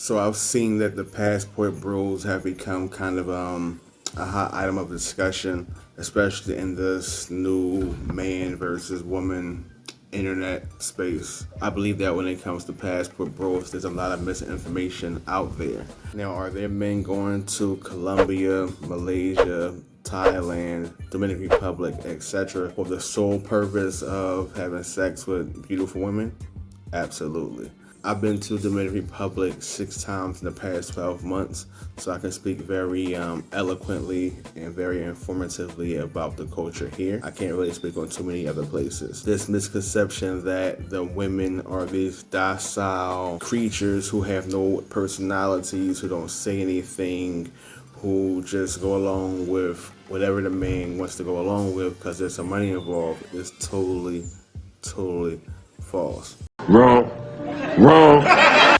So I've seen that the passport bros have become kind of a hot item of discussion, especially in this new man versus woman internet space. I believe that when it comes to passport bros, there's a lot of misinformation out there. Now, are there men going to Colombia, Malaysia, Thailand, Dominican Republic, etc., for the sole purpose of having sex with beautiful women? Absolutely. I've been to the Dominican Republic 6 times in the past 12 months, so I can speak very eloquently and very informatively about the culture here. I can't really speak on too many other places. This misconception that the women are these docile creatures who have no personalities, who don't say anything, who just go along with whatever the man wants to go along with because there's some money involved is totally false. Wrong. Wrong.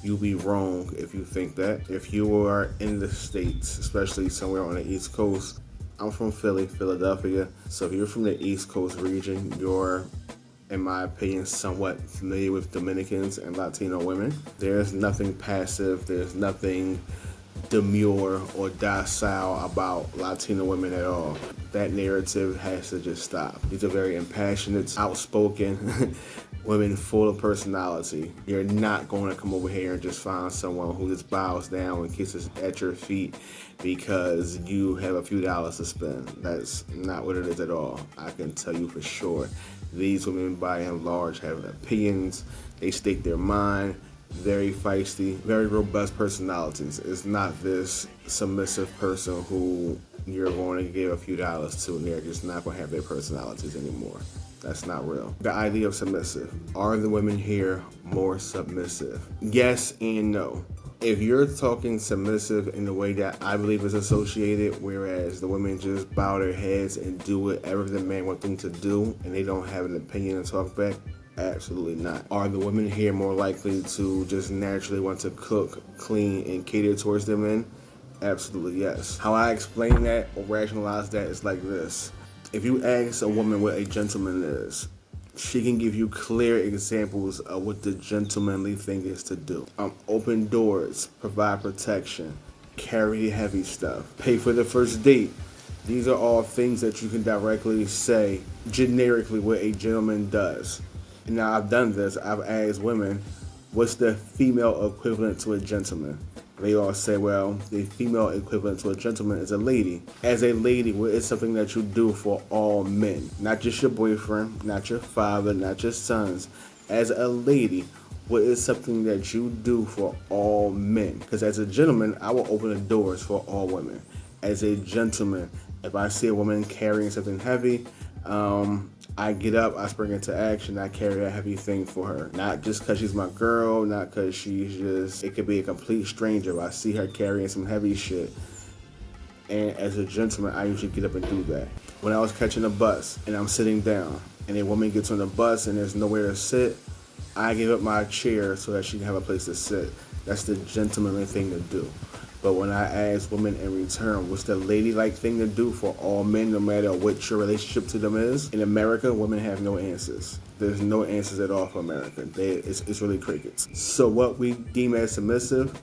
You'll be wrong if you think that. If you are in the States, especially somewhere on the East Coast, I'm from Philly, Philadelphia. So if you're from the East Coast region, you're, in my opinion, somewhat familiar with Dominicans and Latino women. There's nothing passive, there's nothing demure or docile about Latino women at all. That narrative has to just stop. These are very impassionate, outspoken women full of personality. You're not going to come over here and just find someone who just bows down and kisses at your feet because you have a few dollars to spend. That's not what it is at all. I can tell you for sure. These women, by and large, have opinions. They state their mind. Very feisty, very robust personalities. It's not this submissive person who you're going to give a few dollars to and they're just not going to have their personalities anymore. That's not real. The idea of submissive. Are the women here more submissive? Yes and no. If you're talking submissive in the way that I believe is associated, whereas the women just bow their heads and do whatever the man wants them to do and they don't have an opinion and talk back, absolutely not. Are the women here more likely to just naturally want to cook, clean, and cater towards their men? Absolutely yes. How I explain that or rationalize that is like this. If you ask a woman what a gentleman is, she can give you clear examples of what the gentlemanly thing is to do. Open doors, provide protection, carry heavy stuff, pay for the first date. These are all things that you can directly say generically what a gentleman does. Now, I've done this. I've asked women, what's the female equivalent to a gentleman? They all say, well, the female equivalent to a gentleman is a lady. As a lady, what is something that you do for all men? Not just your boyfriend, not your father, not your sons. As a lady, what is something that you do for all men? Because as a gentleman, I will open the doors for all women. As a gentleman, if I see a woman carrying something heavy, I get up, I spring into action, I carry a heavy thing for her. Not just because she's my girl, not because she's just, it could be a complete stranger. If I see her carrying some heavy shit, and as a gentleman, I usually get up and do that. When I was catching a bus and I'm sitting down, and a woman gets on the bus and there's nowhere to sit, I give up my chair so that she can have a place to sit. That's the gentlemanly thing to do. But when I ask women in return, what's the ladylike thing to do for all men, no matter what your relationship to them is? In America, women have no answers. There's no answers at all for America. It's really crickets. So what we deem as submissive,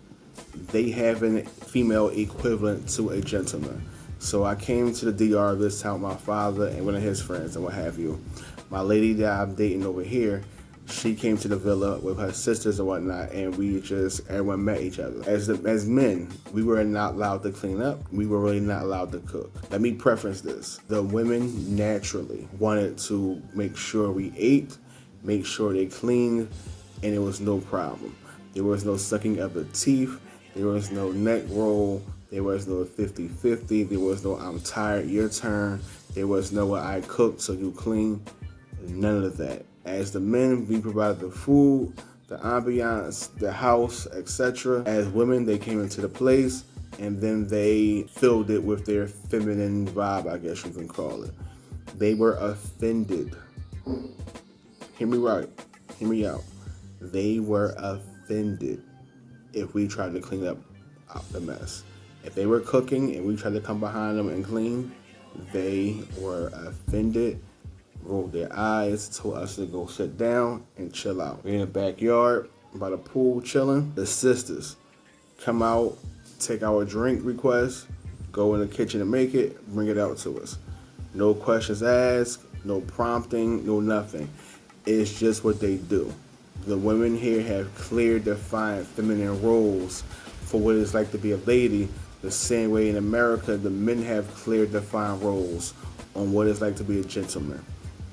they have a female equivalent to a gentleman. So I came to the DR this time with my father and one of his friends and what have you. My lady that I'm dating over here, she came to the villa with her sisters and whatnot, and everyone met each other. As men, we were not allowed to clean up. We were really not allowed to cook. Let me preference this. The women naturally wanted to make sure we ate, make sure they cleaned, and it was no problem. There was no sucking of the teeth. There was no neck roll. There was no 50-50. There was no I'm tired, your turn. There was no well, I cooked, so you clean. None of that. As the men, we provided the food, the ambiance, the house, etc. As women, they came into the place and then they filled it with their feminine vibe, I guess you can call it. They were offended. Hear me right. Hear me out. They were offended if we tried to clean up the mess. If they were cooking and we tried to come behind them and clean, they were offended, rolled their eyes, told us to go sit down and chill out. We're in the backyard by the pool chilling. The sisters, come out, take our drink request, go in the kitchen and make it, bring it out to us. No questions asked, no prompting, no nothing. It's just what they do. The women here have clear, defined feminine roles for what it's like to be a lady, the same way in America, the men have clear, defined roles on what it's like to be a gentleman.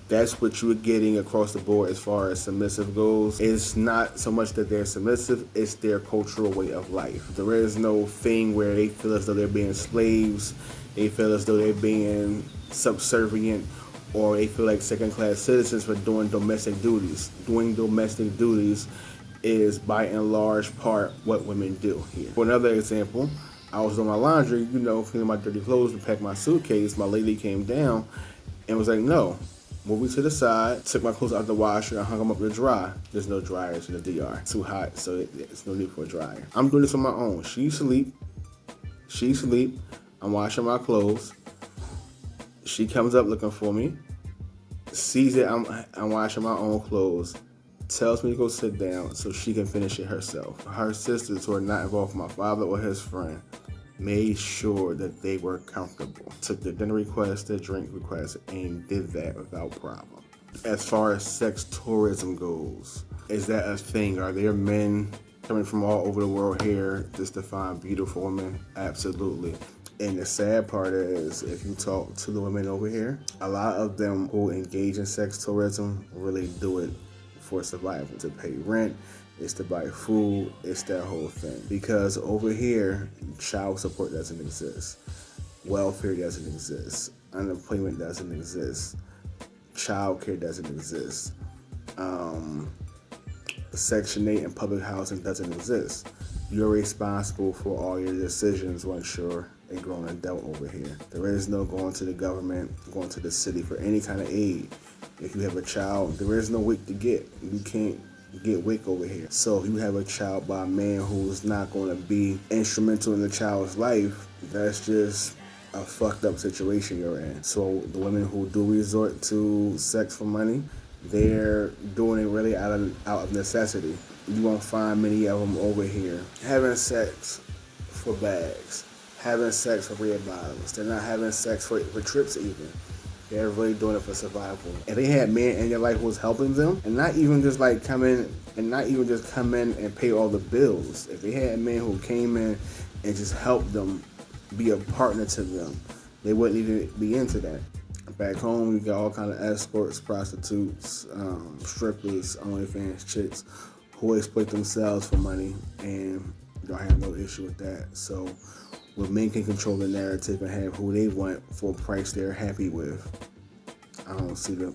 That's what you're getting across the board as far as submissive goes. It's not so much that they're submissive, it's their cultural way of life. There is no thing where they feel as though they're being slaves, they feel as though they're being subservient, or they feel like second-class citizens for doing domestic duties. Doing domestic duties is by and large part what women do here. For another example, I was doing my laundry, cleaning my dirty clothes to pack my suitcase. My lady came down and was like, no, move me to the side, took my clothes out the washer and hung them up to dry. There's no dryers in the DR. Too hot, so there's no need for a dryer. I'm doing this on my own. She sleep. I'm washing my clothes. She comes up looking for me, sees that I'm washing my own clothes, tells me to go sit down so she can finish it herself. Her sisters, who are not involved, my father or his friend, made sure that they were comfortable. Took their dinner request, their drink request, and did that without problem. As far as sex tourism goes, is that a thing? Are there men coming from all over the world here just to find beautiful women? Absolutely. And the sad part is, if you talk to the women over here, a lot of them who engage in sex tourism really do it for survival. To pay rent, it's to buy food, it's that whole thing. Because over here, child support doesn't exist. Welfare doesn't exist. Unemployment doesn't exist. Childcare doesn't exist. Section 8 and public housing doesn't exist. You're responsible for all your decisions once you're a grown adult over here. There is no going to the government, going to the city for any kind of aid. If you have a child, there is no WIC to get. You can't get WIC over here. So if you have a child by a man who's not going to be instrumental in the child's life, that's just a fucked up situation you're in. So the women who do resort to sex for money, they're doing it really out of necessity. You won't find many of them over here having sex for bags, having sex for red bottoms. They're not having sex for trips even. They're really doing it for survival. If they had men in their life who was helping them, and not even just come in and pay all the bills. If they had men who came in and just helped them, be a partner to them, they wouldn't even be into that. Back home, you got all kind of escorts, prostitutes, strippers, OnlyFans chicks who exploit themselves for money, and don't have no issue with that. So when men can control the narrative and have who they want for a price they're happy with, I don't see the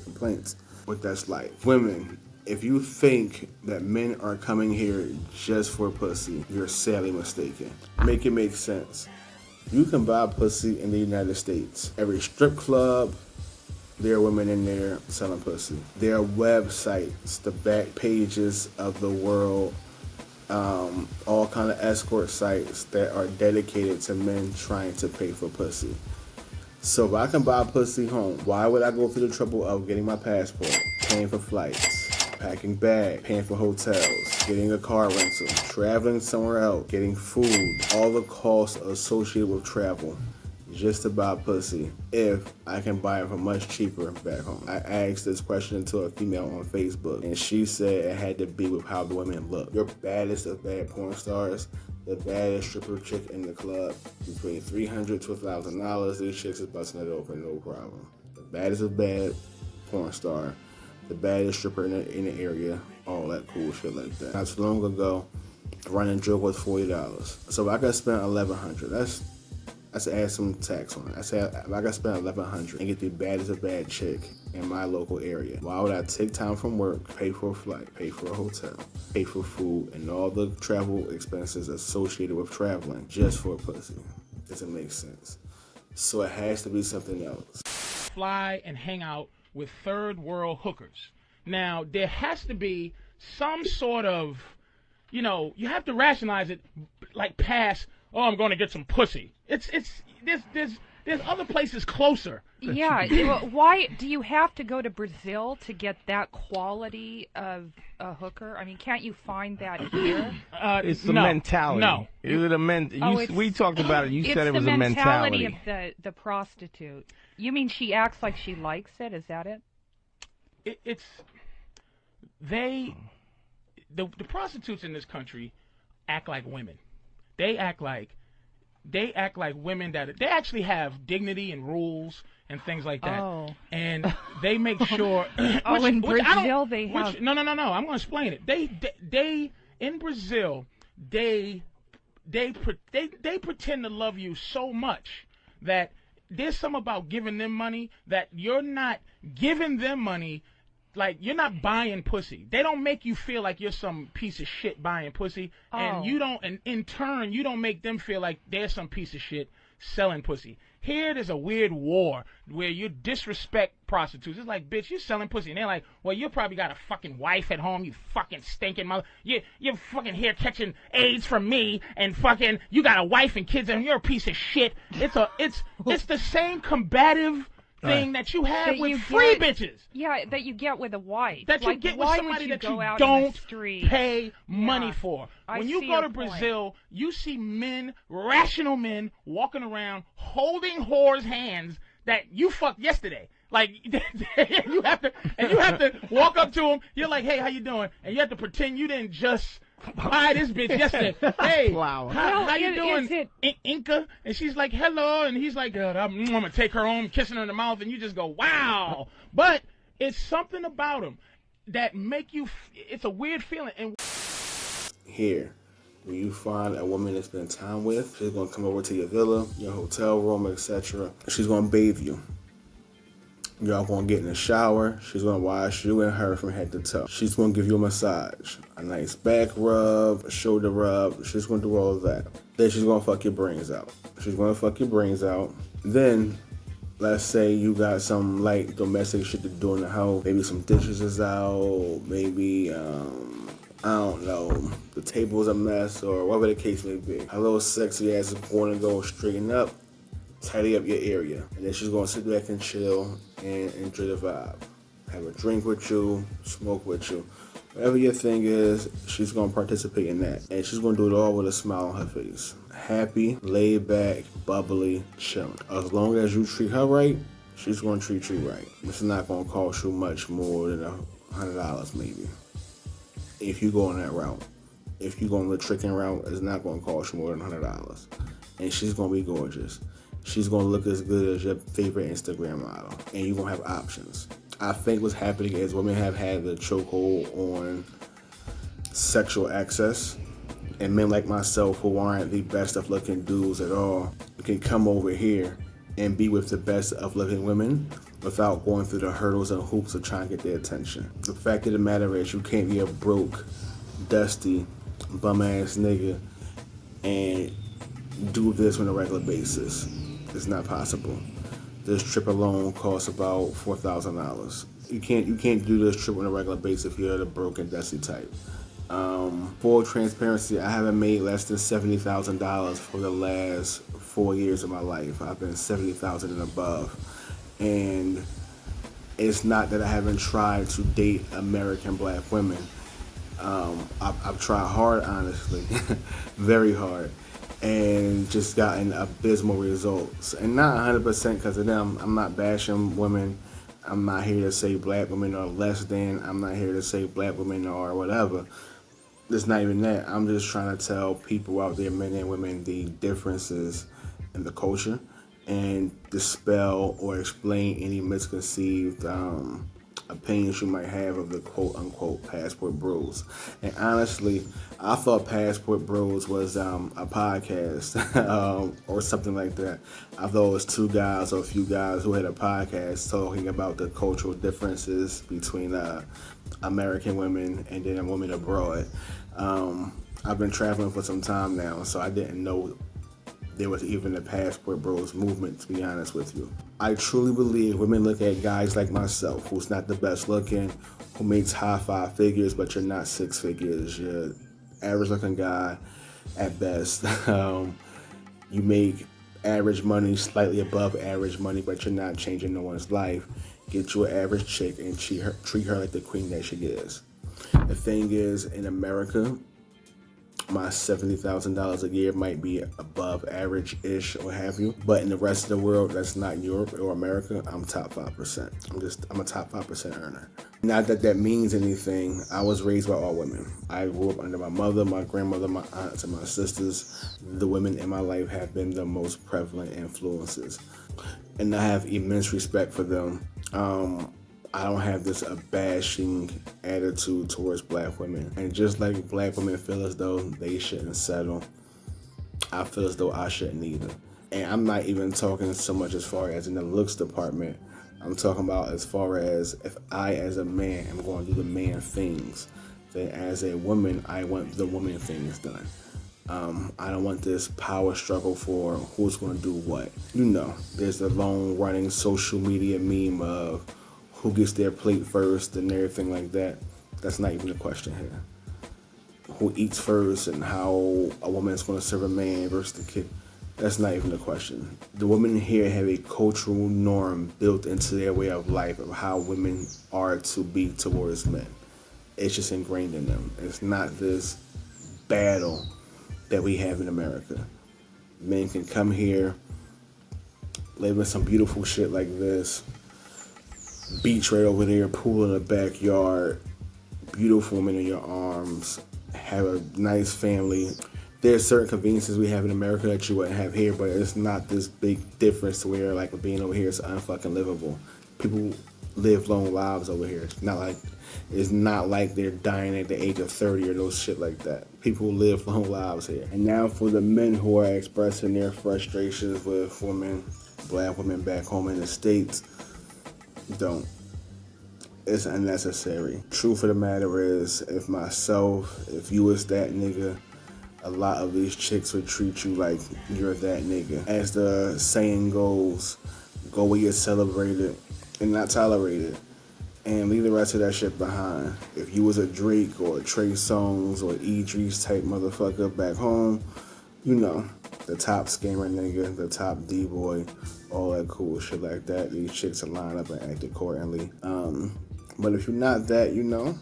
complaints. What that's like. Women, if you think that men are coming here just for pussy, you're sadly mistaken. Make it make sense. You can buy pussy in the United States. Every strip club, there are women in there selling pussy. There are websites, the back pages of the world, all kind of escort sites that are dedicated to men trying to pay for pussy. So if I can buy pussy home, why would I go through the trouble of getting my passport, paying for flights, packing bags, paying for hotels, getting a car rental, traveling somewhere else, getting food, all the costs associated with travel, just to buy pussy, if I can buy it for much cheaper back home? I asked this question to a female on Facebook, and she said it had to be with how the women look. Your baddest of bad porn stars, the baddest stripper chick in the club, between $300 to $1,000, these chicks is busting it open, no problem. The baddest of bad porn star, the baddest stripper in the area, all that cool shit like that. Not too long ago, running joke was $40. So if I could spend $1,100, that's add some tax on it. I said if I could spend $1,100 and get the baddest of bad chick in my local area, why would I take time from work, pay for a flight, pay for a hotel, pay for food, and all the travel expenses associated with traveling just for a pussy? Doesn't make sense. So it has to be something else. Fly and hang out with third world hookers. Now, there has to be some sort of, you have to rationalize it like past, oh, I'm going to get some pussy. There's There's other places closer. Yeah. Why do you have to go to Brazil to get that quality of a hooker? I mean, can't you find that here? It's the mentality. No. Is it a we talked about it. You said it was a mentality. mentality. Of the prostitute. You mean she acts like she likes it? Is that it? The prostitutes in this country act like women. They act like women that they actually have dignity and rules and things like that. Oh. And they make sure. In Brazil they have. No. I'm going to explain it. They in Brazil they pretend to love you so much that there's something about giving them money that you're not giving them money. Like, you're not buying pussy. They don't make you feel like you're some piece of shit buying pussy, and you don't. And in turn, you don't make them feel like they're some piece of shit selling pussy. Here, there's a weird war where you disrespect prostitutes. It's like, bitch, you're selling pussy, and they're like, well, you probably got a fucking wife at home. You fucking stinking mother. You're fucking here catching AIDS from me, and fucking you got a wife and kids, and you're a piece of shit. It's the same combative thing that you have with free bitches. Yeah, that you get with a wife. That you get with somebody that you don't pay money for. When you go to Brazil, you see men, rational men, walking around holding whores' hands that you fucked yesterday. Like, you have to walk up to them. You're like, hey, how you doing? And you have to pretend you didn't just buy this bitch yesterday. Hey, how you doing, Inca? And she's like, hello. And he's like, I'm gonna take her home, kissing her in the mouth, and you just go, wow. But it's something about them that make you. It's a weird feeling. And Here, when you find a woman to spend time with, she's gonna come over to your villa, your hotel room, etc. She's gonna bathe you. Y'all gonna get in the shower. She's gonna wash you and her from head to toe. She's gonna give you a massage, a nice back rub, a shoulder rub. She's gonna do all of that. Then she's gonna fuck your brains out. Then, let's say you got some light domestic shit to do in the house. Maybe some dishes is out. Maybe, I don't know, the table's a mess or whatever the case may be. A little sexy ass is going to go straighten up, tidy up your area. And then she's gonna sit back and chill and enjoy the vibe. Have a drink with you, smoke with you. Whatever your thing is, she's gonna participate in that. And she's gonna do it all with a smile on her face. Happy, laid back, bubbly, chilling. As long as you treat her right, she's gonna treat you right. It's not gonna cost you much more than $100 maybe. If you go on that route. If you go on the tricking route, it's not gonna cost you more than $100. And she's gonna be gorgeous. She's gonna look as good as your favorite Instagram model, and you're gonna have options. I think what's happening is women have had the chokehold on sexual access, and men like myself who aren't the best of looking dudes at all can come over here and be with the best of looking women without going through the hurdles and hoops of trying to get their attention. The fact of the matter is you can't be a broke, dusty, bum ass nigga and do this on a regular basis. It's not possible. This trip alone costs about $4,000. You can't do this trip on a regular basis if you're the broken, dusty type. Full transparency, I haven't made less than $70,000 for the last 4 years of my life. I've been $70,000 and above, and it's not that I haven't tried to date American black women. I've tried hard, honestly, very hard, and just gotten abysmal results. And not 100% because of them. I'm not bashing women. I'm not here to say black women are less than. I'm not here to say black women are whatever. It's not even that. I'm just trying to tell people out there, men and women, the differences in the culture and dispel or explain any misconceived opinions you might have of the quote-unquote Passport Bros. And honestly, I thought Passport Bros was a podcast or something like that. I thought it was two guys or a few guys who had a podcast talking about the cultural differences between American women and then women abroad. I've been traveling for some time now, so I didn't know there was even a Passport Bros movement, to be honest with you. I truly believe women look at guys like myself, who's not the best looking, who makes high five figures, but you're not six figures. You're average looking guy at best. You make average money, slightly above average money, but you're not changing no one's life, get you an average chick and treat her like the queen that she is. The thing is, in America, my $70,000 a year might be above average-ish or have you, but in the rest of the world that's not Europe or America, I'm top 5%. I'm a top 5% earner. Not that that means anything. I was raised by all women. I grew up under my mother, my grandmother, my aunts, and my sisters. The women in my life have been the most prevalent influences, and I have immense respect for them. I don't have this bashing attitude towards black women. And just like black women feel as though they shouldn't settle, I feel as though I shouldn't either. And I'm not even talking so much as far as in the looks department. I'm talking about as far as if I as a man am going to do the man things, then as a woman, I want the woman things done. I don't want this power struggle for who's going to do what. You know, there's the long running social media meme of who gets their plate first and everything like that. That's not even the question here. Who eats first and how a woman is going to serve a man versus the kid. That's not even the question. The women here have a cultural norm built into their way of life of how women are to be towards men. It's just ingrained in them. It's not this battle that we have in America. Men can come here, live in some beautiful shit like this, beach right over there, pool in the backyard, beautiful woman in your arms, have a nice family. There's certain conveniences we have in America that you wouldn't have here, but it's not this big difference to where like being over here is unfucking livable. People live long lives over here. It's not like they're dying at the age of 30 or no shit like that. People live long lives here. And now for the men who are expressing their frustrations with women, black women back home in the States, don't. It's unnecessary. Truth of the matter is, if you was that nigga, a lot of these chicks would treat you like you're that nigga. As the saying goes, go where you're celebrated and not tolerated, and leave the rest of that shit behind. If you was a Drake or a Trey Songz or Idris type motherfucker back home, you know, the top scammer nigga, the top D-boy, all that cool shit like that. These chicks will line up and act accordingly. But if you're not that, you know,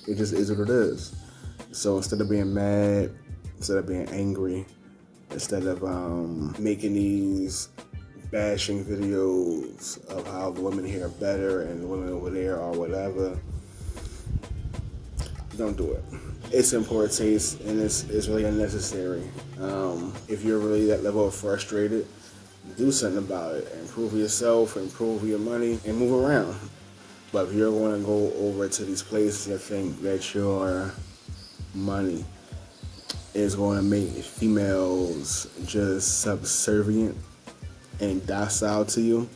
it just is what it is. So instead of being mad, instead of being angry, instead of making these bashing videos of how the women here are better and the women over there are whatever, don't do it. It's in poor taste and it's really unnecessary. If you're really that level of frustrated, do something about it. Improve yourself, improve your money, and move around. But if you're going to go over to these places and think that your money is going to make females just subservient and docile to you,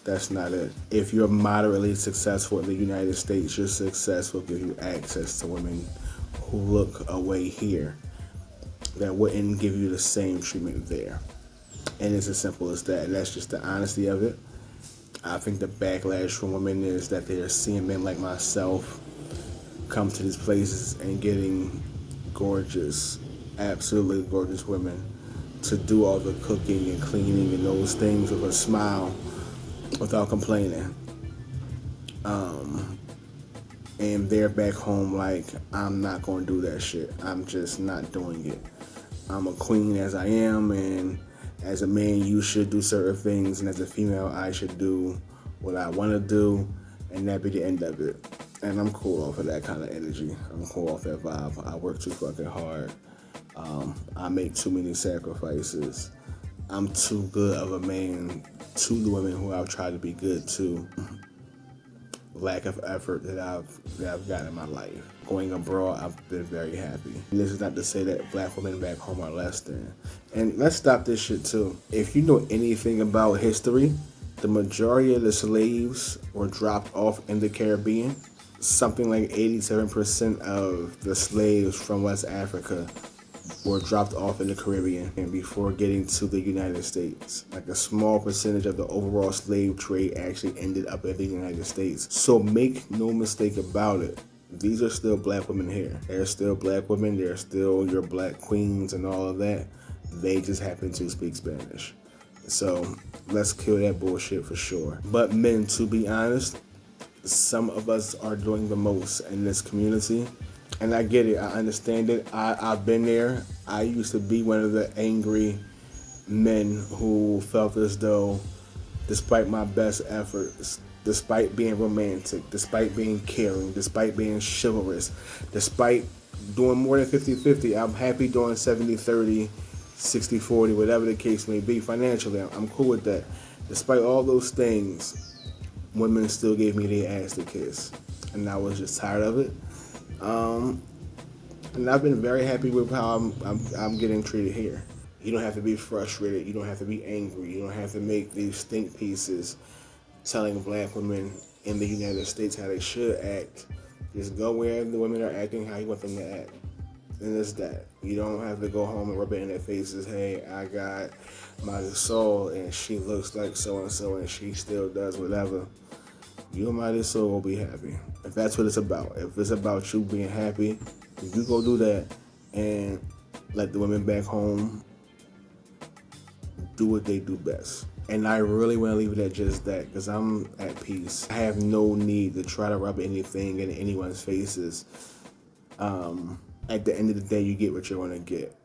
that's not it. If you're moderately successful in the United States, your success will give you access to women who look away here that wouldn't give you the same treatment there. And it's as simple as that. And that's just the honesty of it. I think the backlash from women is that they're seeing men like myself come to these places and getting gorgeous, absolutely gorgeous women to do all the cooking and cleaning and those things with a smile without complaining. And they're back home like, I'm not going to do that shit. I'm just not doing it. I'm a queen as I am, and as a man, you should do certain things, and as a female, I should do what I want to do, and that be the end of it. And I'm cool off of that kind of energy. I'm cool off that vibe. I work too fucking hard. I make too many sacrifices. I'm too good of a man to the women who I've tried to be good to. Lack of effort that I've got in my life. Going abroad, I've been very happy. And this is not to say that black women back home are less than. And let's stop this shit too. If you know anything about history, the majority of the slaves were dropped off in the Caribbean. Something like 87% of the slaves from West Africa were dropped off in the Caribbean and before getting to the United States. Like a small percentage of the overall slave trade actually ended up in the United States. So make no mistake about it. These are still black women here. They're still black women. They're still your black queens and all of that. They just happen to speak Spanish. So let's kill that bullshit for sure. But men, to be honest, some of us are doing the most in this community. And I get it, I understand it. I've been there. I used to be one of the angry men who felt as though, despite my best efforts, despite being romantic, despite being caring, despite being chivalrous, despite doing more than 50-50, I'm happy doing 70-30, 60-40, whatever the case may be financially. I'm cool with that. Despite all those things, women still gave me their ass to kiss. And I was just tired of it. And I've been very happy with how I'm getting treated here. You don't have to be frustrated. You don't have to be angry. You don't have to make these think pieces telling black women in the United States how they should act. Just go where the women are acting how you want them to act. And it's that. You don't have to go home and rub it in their faces. Hey, I got my soul and she looks like so-and-so and she still does whatever. You and my soul will be happy. If that's what it's about. If it's about you being happy, you go do that and let the women back home do what they do best. And I really want to leave it at just that because I'm at peace. I have no need to try to rub anything in anyone's faces. At the end of the day, you get what you want to get.